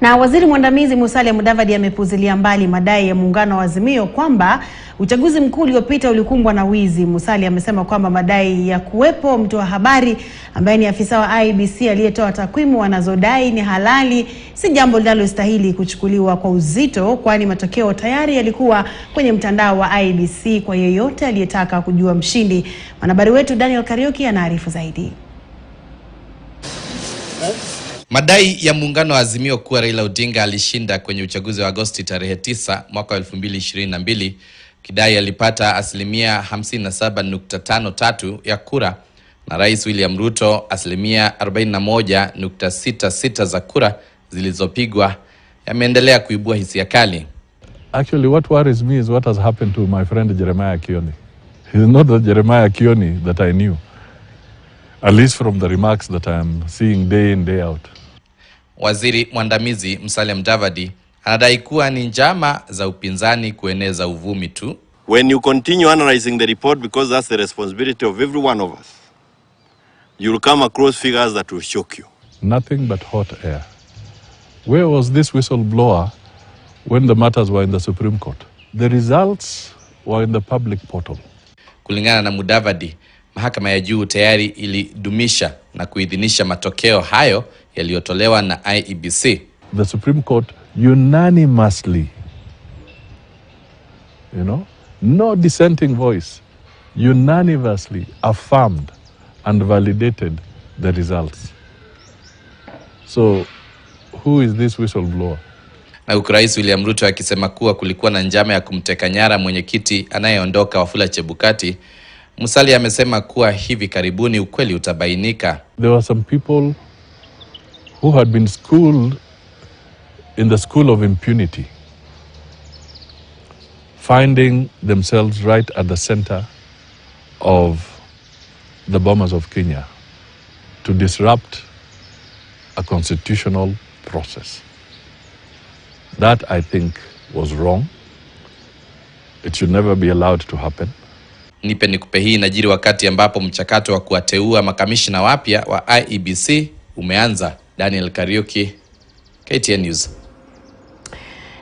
Na waziri mwandamizi Mudavadi amepuzilia mbali madai ya muungano wa Azimio kwamba uchaguzi mkuu uliopita ulikumbwa na wizi. Musalia amesema kwamba madai ya kuwepo mtoa habari ambaye ni afisa wa IEBC aliyetoa takwimu wanazodai ni halali si jambo linalostahili kuchukuliwa kwa uzito, kwani matokeo tayari yalikuwa kwenye mtandao wa IEBC kwa yeyote aliyetaka kujua mshindi. Mwanahabari wetu Daniel Kariuki anaarifu zaidi. Madai ya muungano wa Azimio kuwa Raila Odinga alishinda kwenye uchaguzi wa Agosti tarehe 9 mwaka 2022, kidai alipata 57.53% ya kura na Rais William Ruto 41.66% za kura zilizopigwa, yameendelea kuibua hisia kali. Actually, what worries me is what has happened to my friend Jeremiah Kioni. He is not the Jeremiah Kioni that I knew, at least from the remarks that I am seeing day in, day out. Waziri mwandamizi Mudavadi anadai kuwa ni njama za upinzani kueneza uvumi tu. When you continue analyzing the report, because that's the responsibility of every one of us, you will come across figures that will shock you. Nothing but hot air. Where was this whistleblower when the matters were in the Supreme Court? The results were in the public portal. Kulingana na Mudavadi, mahakama ya juu tayari ilidumisha na kuidhinisha matokeo hayo yaliyotolewa na IEBC. The Supreme Court unanimously, no dissenting voice, unanimously affirmed and validated the results. So, who is this whistleblower? Na Rais William Ruto akisema kuwa kulikuwa na njama ya kumteka nyara mwenyekiti anayeondoka Wafula Chebukati, Musalia amesema kuwa hivi karibuni ukweli utabainika. There were some people who had been schooled in the school of impunity, finding themselves right at the center of the bombers of Kenya to disrupt a constitutional process. That, I think, was wrong. It should never be allowed to happen. Nipe nikupe hii inajiri wakati ambapo mchakato wa kuwateua makamishna wapya wa IEBC umeanza. Daniel Kariuki, KTN News.